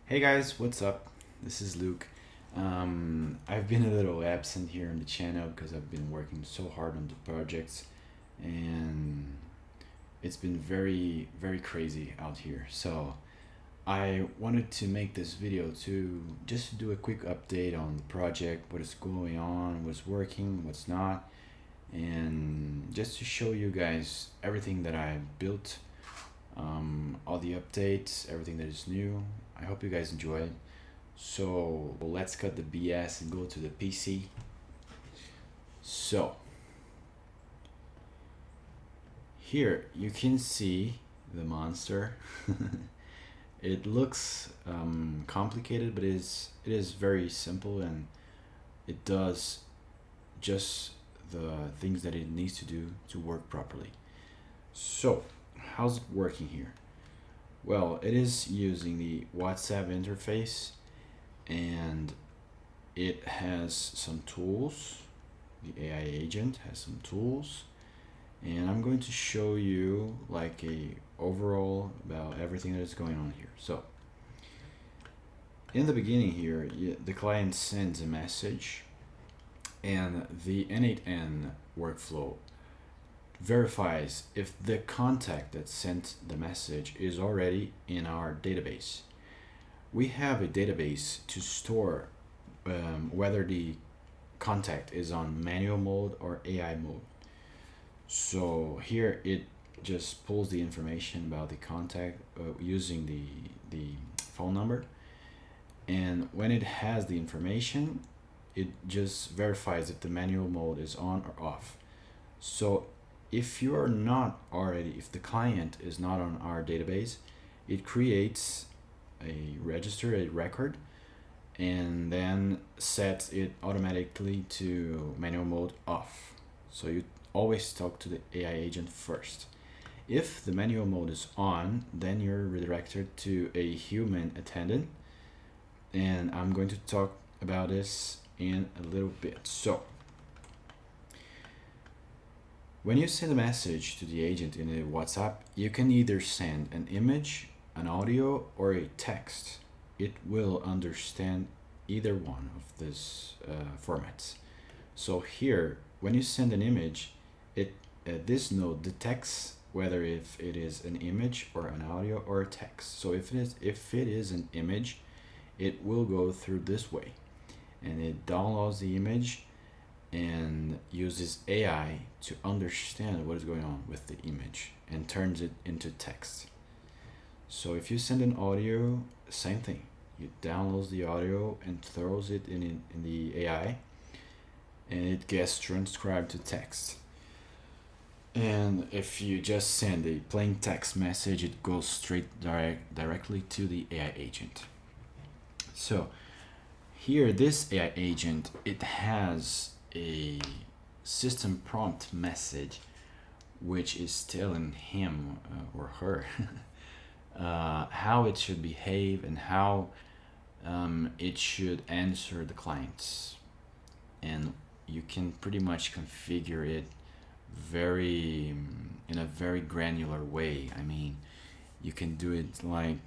Hey guys, what's up? This is Luke. I've been a little absent here on the channel because I've been working so hard on the projects and it's been very crazy out here. So I wanted to make this video to just do a quick update on the project, what is going on, what's working, what's not, and just to show you guys everything that I built, all the updates, everything that is new. I hope you guys enjoy it. So let's cut the BS and go to the PC. So here you can see the monster. It looks complicated, but it is very simple and it does just the things that it needs to do to work properly. So how's it working here? Well, it is using the WhatsApp interface and it has some tools. The AI agent has some tools, and I'm going to show you like a overall about everything that is going on here. So in the beginning here, the client sends a message and the N8N workflow verifies if the contact that sent the message is already in our database. We have a database to store whether the contact is on manual mode or AI mode. So here it just pulls the information about the contact using the phone number, and when it has the information, it just verifies if the manual mode is on or off. So if you're not already, if the client is not on our database, it creates a register, a record, and then sets it automatically to manual mode off. So you always talk to the AI agent first. If the manual mode is on, then you're redirected to a human attendant, and I'm going to talk about this in a little bit. So when you send a message to the agent in a WhatsApp, you can either send an image, an audio, or a text. It will understand either one of these formats. So here, when you send an image, this node detects whether if it is an image or an audio or a text. So if it is an image, it will go through this way, and it downloads the image and uses AI to understand what is going on with the image and turns it into text. So if you send an audio, same thing. It downloads the audio and throws it in the AI, and it gets transcribed to text. And if you just send a plain text message, it goes directly to the AI agent. So here, this AI agent, it has a system prompt message which is telling him or her how it should behave and how it should answer the clients, and you can pretty much configure it in a very granular way. I mean, you can do it like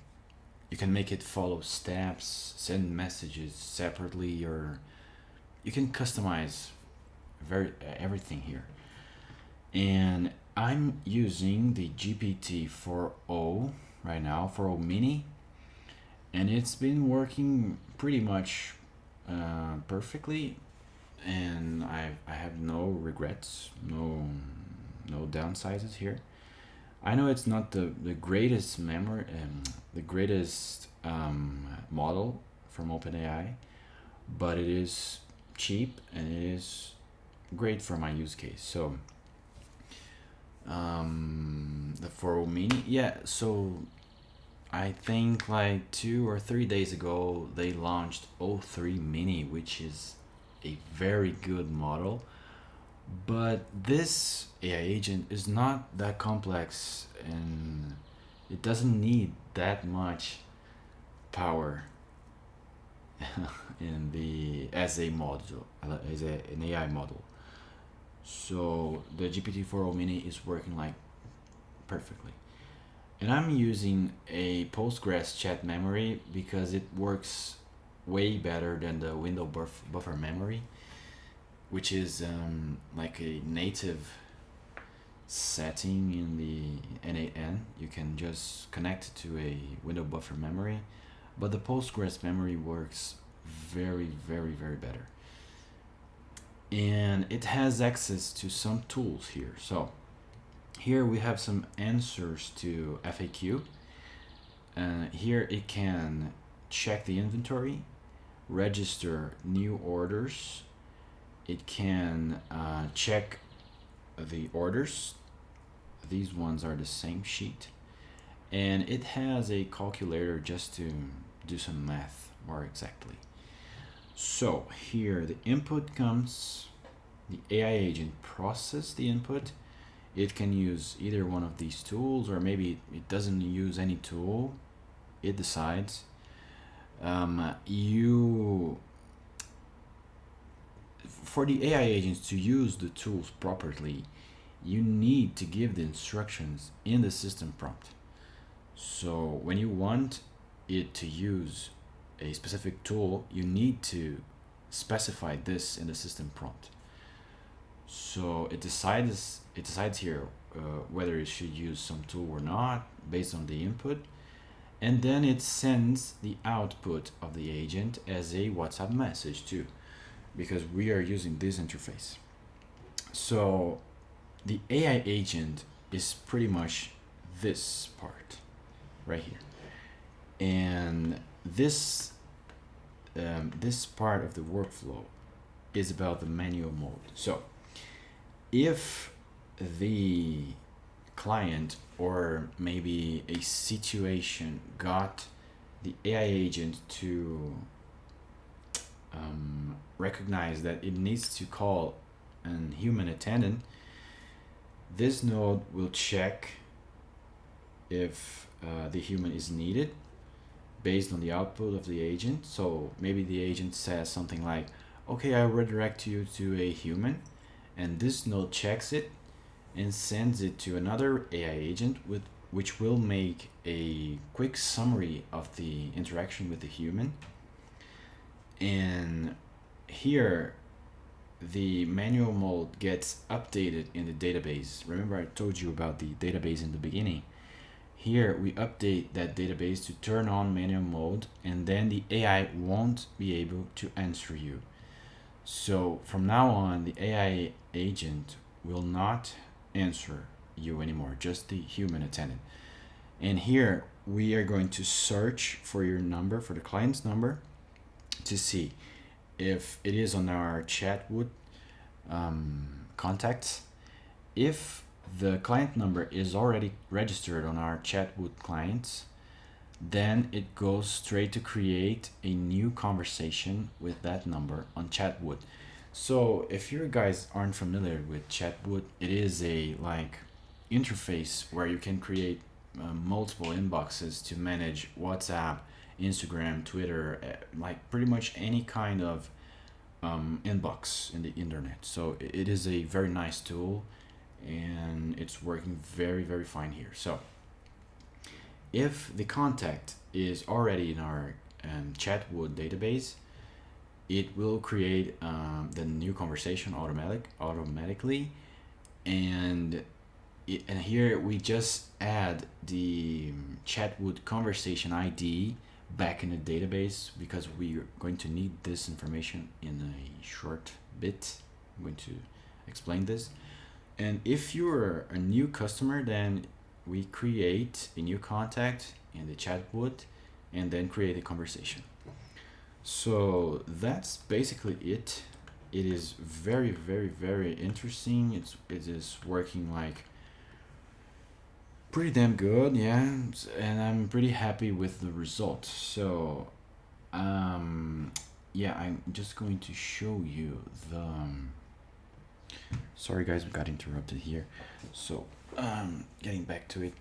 you can make it follow steps, send messages separately, or you can customize everything here. And I'm using the GPT-4o right now, 4o mini, and it's been working pretty much perfectly, and I have no regrets, no downsides here. I know it's not the greatest memory, the greatest model from OpenAI, but it is cheap and it is great for my use case. So the 4o mini, yeah. So I think like 2 or 3 days ago they launched O3 mini, which is a very good model. But this AI agent is not that complex and it doesn't need that much power as a model, as an AI model. So the GPT-4o mini is working like perfectly. And I'm using a Postgres chat memory because it works way better than the window buffer memory, which is like a native setting in the N8N. You can just connect it to a window buffer memory, but the Postgres memory works very, very, very better. And it has access to some tools here. So here we have some answers to FAQ. Here it can check the inventory, register new orders. It can check the orders. These ones are the same sheet. And it has a calculator just to do some math more exactly. So here the input comes, the AI agent processes the input. It can use either one of these tools, or maybe it doesn't use any tool. It decides. For the AI agents to use the tools properly, you need to give the instructions in the system prompt. So when you want it to use a specific tool, you need to specify this in the system prompt. So it decides here whether it should use some tool or not based on the input, and then it sends the output of the agent as a WhatsApp message too, because we are using this interface. So the AI agent is pretty much this part right here, and this part of the workflow is about the manual mode. So if the client or maybe a situation got the AI agent to recognize that it needs to call an human attendant, this node will check if the human is needed based on the output of the agent. So maybe the agent says something like, okay, I'll redirect you to a human, and this node checks it and sends it to another AI agent which will make a quick summary of the interaction with the human. And here the manual mode gets updated in the database. Remember I told you about the database in the beginning. Here we update that database to turn on manual mode, and then the AI won't be able to answer you. So from now on, the AI agent will not answer you anymore, just the human attendant. And here we are going to search for your number, for the client's number, to see if it is on our Chatwoot contacts. If the client number is already registered on our Chatwoot clients, then it goes straight to create a new conversation with that number on Chatwoot. So if you guys aren't familiar with Chatwoot, it is a interface where you can create multiple inboxes to manage WhatsApp, Instagram, Twitter, pretty much any kind of inbox in the internet. So it is a very nice tool, and it's working very, very fine here. So if the contact is already in our Chatwoot database, it will create the new conversation automatically, and here we just add the Chatwoot conversation ID back in the database, because we're going to need this information in a short bit. I'm going to explain this. And if you're a new customer, then we create a new contact in the Chatwoot and then create a conversation. So that's basically it. It is very, very, very interesting. It is working pretty damn good, yeah, and I'm pretty happy with the result. So yeah, I'm just going to show you the sorry guys, we got interrupted here. So getting back to it,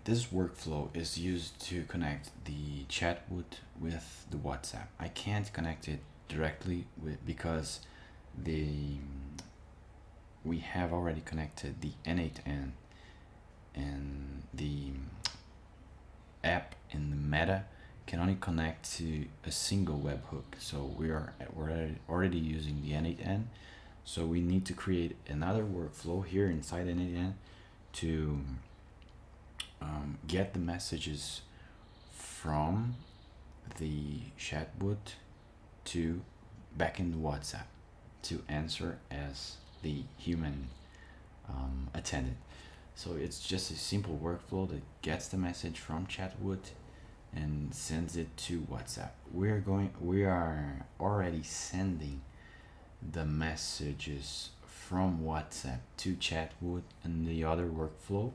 this workflow is used to connect the Chatwoot with the WhatsApp. I can't connect it directly because we have already connected the N8N and the app in the meta can only connect to a single webhook. So we're already using the N8N. So we need to create another workflow here inside N8N to get the messages from the Chatwoot to back in WhatsApp to answer as the human attendant. So it's just a simple workflow that gets the message from Chatwoot and sends it to WhatsApp. We are already sending the messages from WhatsApp to Chatwoot and the other workflow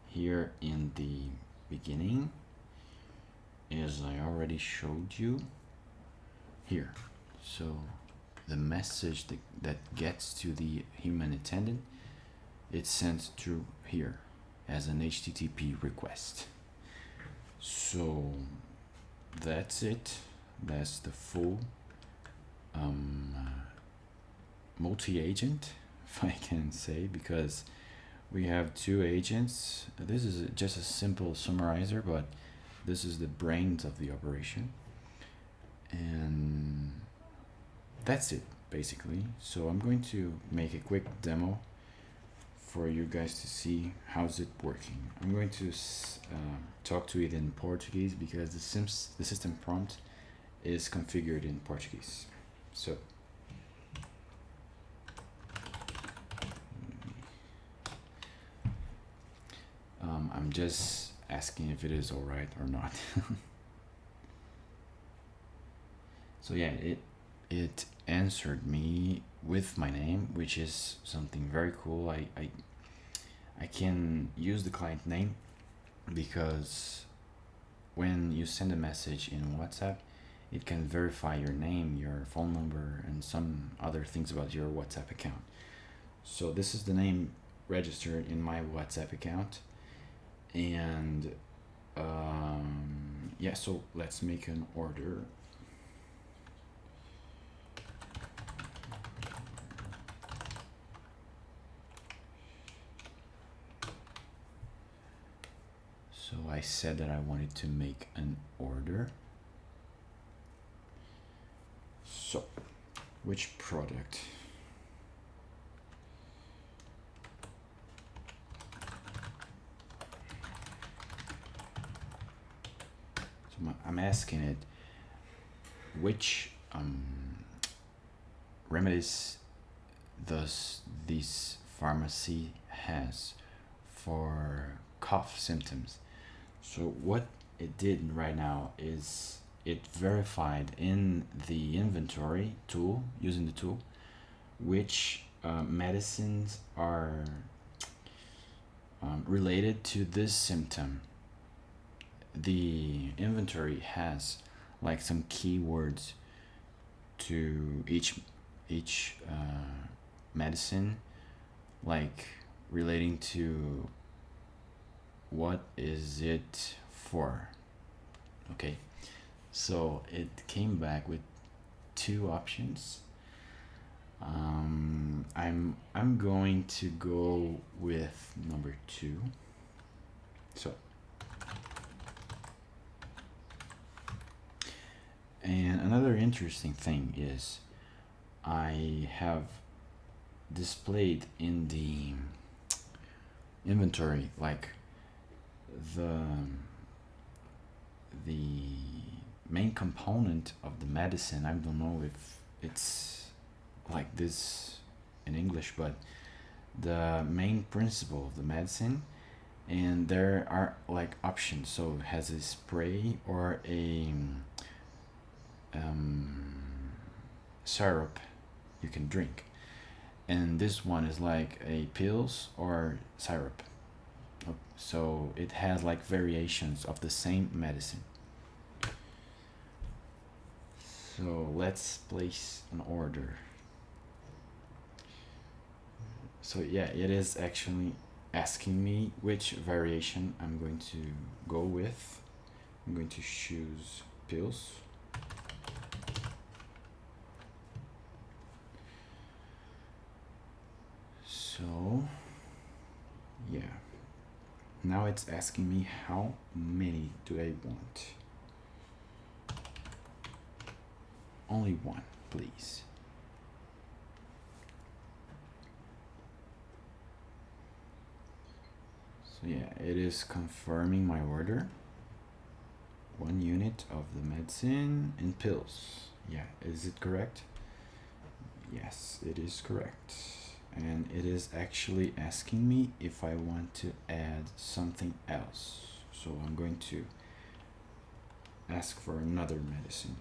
here in the beginning, as I already showed you here. So the message that gets to the human attendant, it's sent through here as an HTTP request. So that's it. That's the full multi-agent, if I can say, because we have two agents. This is just a simple summarizer, but this is the brains of the operation, and that's it basically. So I'm going to make a quick demo for you guys to see how's it working. I'm going to talk to it in Portuguese because the system prompt is configured in Portuguese. So I'm just asking if it is all right or not. So yeah, it answered me with my name, which is something very cool. I can use the client name because when you send a message in WhatsApp, it can verify your name, your phone number, and some other things about your WhatsApp account. So this is the name registered in my WhatsApp account. And yeah, so let's make an order. So I said that I wanted to make an order. So which product? So I'm asking it which remedies does this pharmacy has for cough symptoms. So what it did right now is it verified in the inventory tool, using the tool, which medicines are related to this symptom. The inventory has like some keywords to each medicine, like relating to what is it for. Okay, so it came back with two options. I'm going to go with number 2. So, and another interesting thing is I have displayed in the inventory like the main component of the medicine. I don't know if it's like this in English, but the main principle of the medicine, and there are like options. So it has a spray or a syrup you can drink, and this one is like a pills or syrup. So it has like variations of the same medicine. So let's place an order. So yeah, it is actually asking me which variation I'm going to go with. I'm going to choose pills. So yeah, now it's asking me how many do I want. Only one, please. So yeah, it is confirming my order. 1 unit of the medicine and pills. Yeah, is it correct? Yes, it is correct. And it is actually asking me if I want to add something else. So I'm going to ask for another medicine.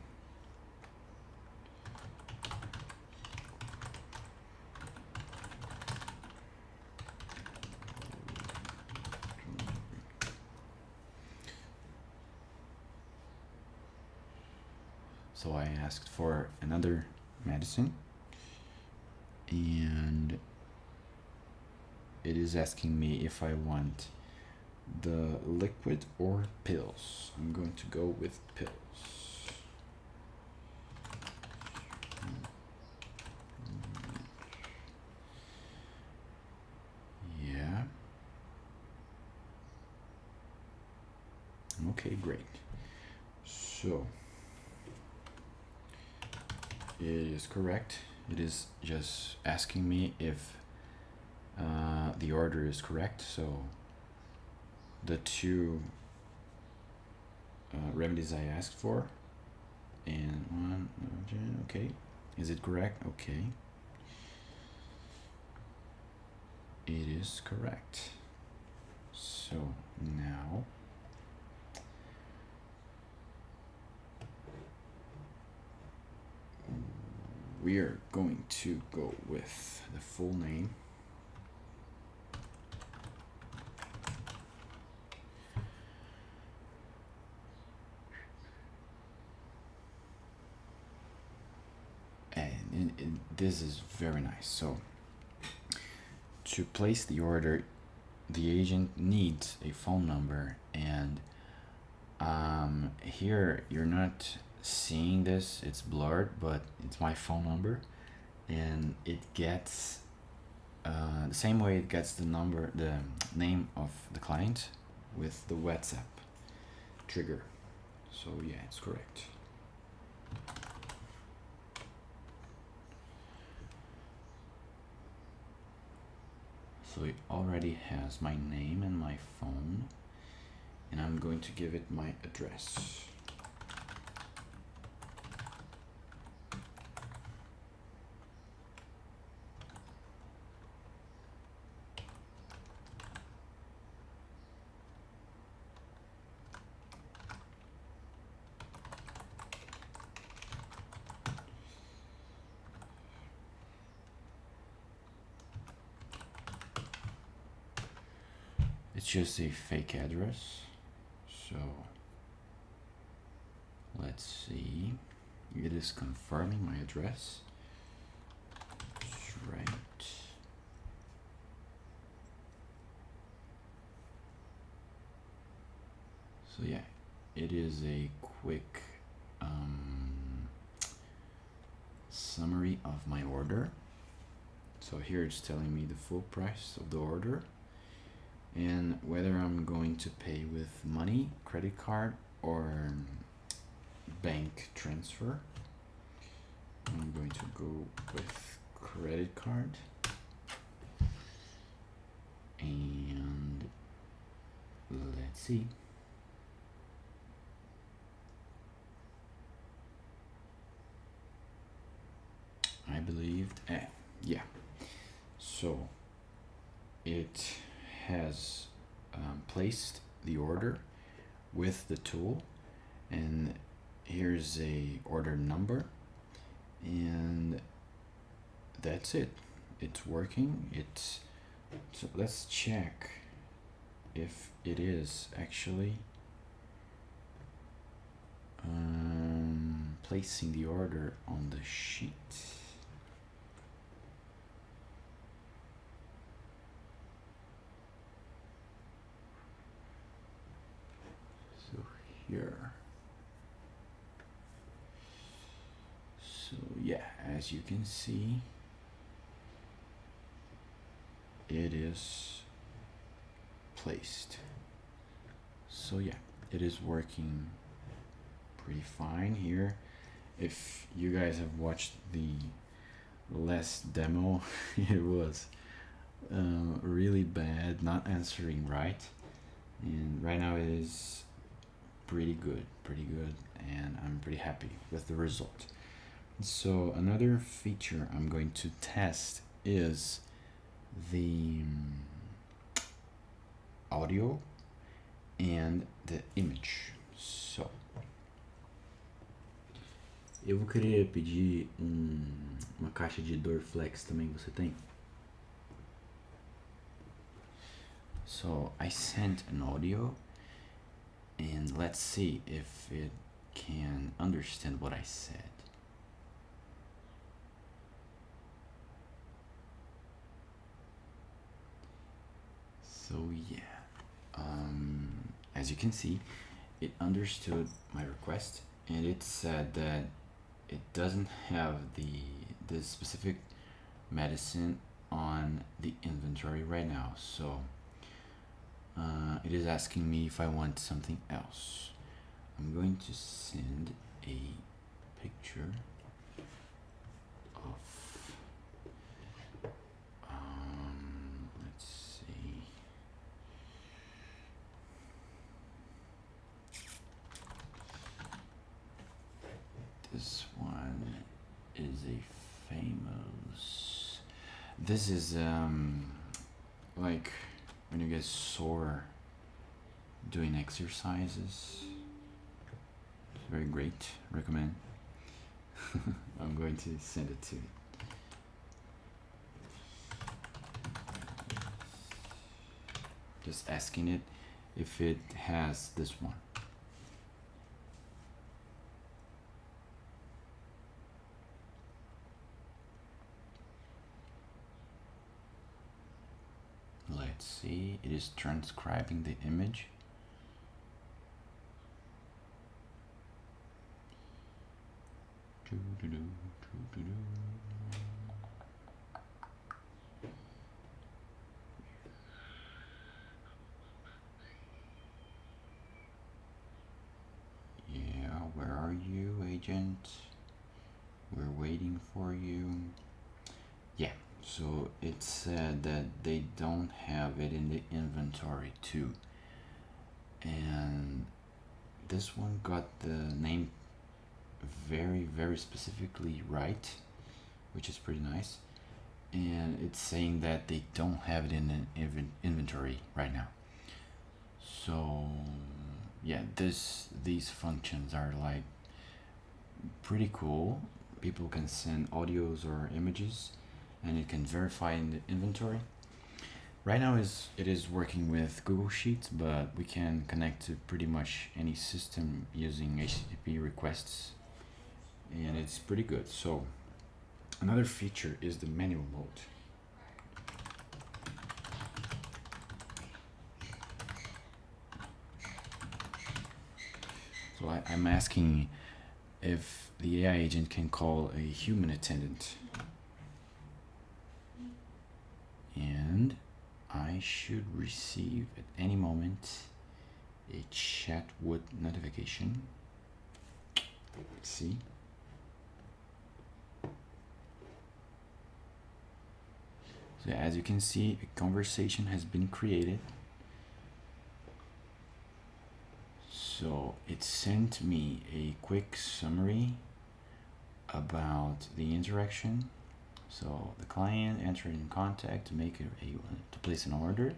So I asked for another medicine, and it is asking me if I want the liquid or pills. I'm going to go with pills. Yeah. Okay, great. So it is correct. It is just asking me if the order is correct. So the two remedies I asked for, and one, okay, is it correct? Okay, it is correct. So now we are going to go with the full name. And this is very nice. So to place the order, the agent needs a phone number, and here you're not seeing this, it's blurred, but it's my phone number, and it gets the same way it gets the name of the client with the WhatsApp trigger. So yeah, it's correct. So it already has my name and my phone, and I'm going to give it my address. It's just a fake address. So let's see. It is confirming my address. That's right. So yeah, it is a quick summary of my order. So here it's telling me the full price of the order and whether I'm going to pay with money, credit card, or bank transfer. I'm going to go with credit card, and let's see. I believed, yeah. So it has placed the order with the tool, and here's a order number, and that's it. It's working. So let's check if it is actually placing the order on the sheet. So here. So yeah, as you can see, it is placed. So yeah, it is working pretty fine here. If you guys have watched the last demo, it was really bad, not answering right, and right now it is pretty good, and I'm pretty happy with the result. So another feature I'm going to test is the audio and the image. So eu queria pedir uma caixa de Dorflex também, você tem? So I sent an audio, and let's see if it can understand what I said. So yeah, as you can see, it understood my request, and it said that it doesn't have the specific medicine on the inventory right now. So it is asking me if I want something else. I'm going to send a picture of let's see. This one is a famous. This is like when you get sore doing exercises. It's very great. Recommend. I'm going to send it to you. Just asking it if it has this one. Let's see, it is transcribing the image. Yeah, where are you, agent? We're waiting for you. Yeah, so it said that they don't have it in the inventory too. And this one got the name very specifically right, which is pretty nice. And it's saying that they don't have it in an inventory right now. So yeah, these functions are like pretty cool. People can send audios or images, and it can verify in the inventory. Right now it is working with Google Sheets, but we can connect to pretty much any system using HTTP requests, and it's pretty good. So another feature is the manual mode. So I'm asking if the AI agent can call a human attendant. And I should receive at any moment a Chatwoot notification. Let's see. So as you can see, a conversation has been created. So it sent me a quick summary about the interaction. So the client entered in contact to make to place an order.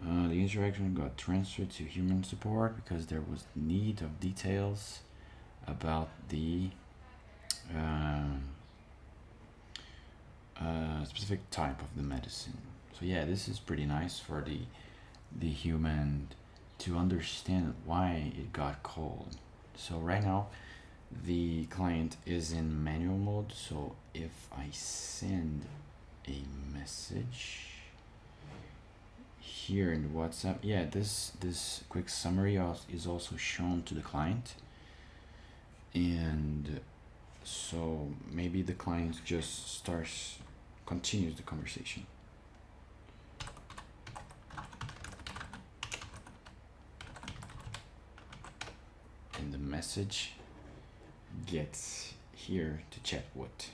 The interaction got transferred to human support because there was need of details about the specific type of the medicine. So yeah, this is pretty nice for the human to understand why it got called. So right now the client is in manual mode, so if I send a message here in WhatsApp, yeah, this quick summary is also shown to the client, and so maybe the client just continues the conversation. message gets here to Chatwoot.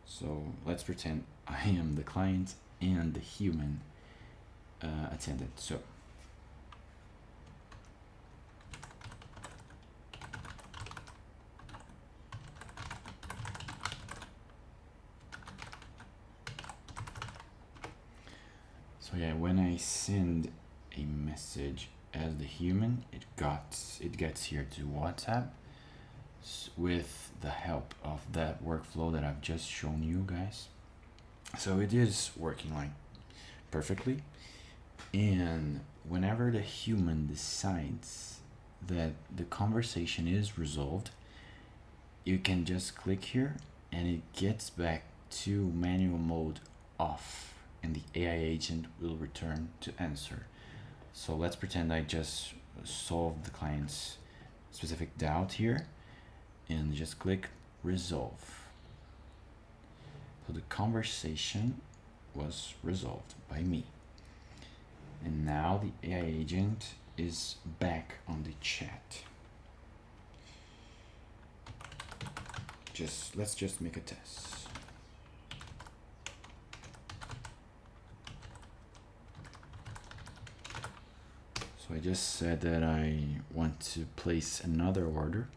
So let's pretend I am the client and the human attendant. So yeah, when I send a message as the human, it gets here to WhatsApp with the help of that workflow that I've just shown you guys. So it is working like perfectly. And whenever the human decides that the conversation is resolved, you can just click here and it gets back to manual mode off, and the AI agent will return to answer. So let's pretend I just solved the client's specific doubt here and just click resolve. So the conversation was resolved by me. And now the AI agent is back on the chat. Let's just make a test. So I just said that I want to place another order,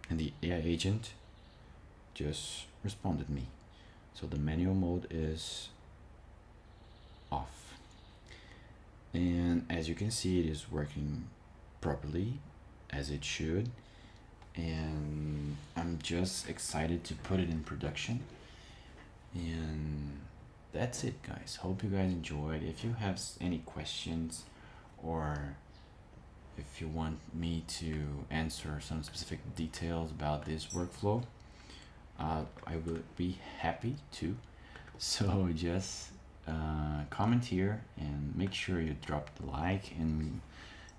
and the AI agent just responded me. So the manual mode is off. And as you can see, it is working properly as it should. And I'm just excited to put it in production. And that's it, guys. Hope you guys enjoyed. If you have any questions, or if you want me to answer some specific details about this workflow, I will be happy to. So just comment here and make sure you drop the like and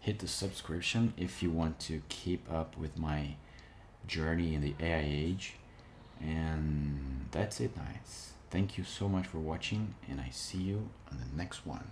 hit the subscription if you want to keep up with my journey in the AI age. And that's it, guys. Thank you so much for watching, and I see you on the next one.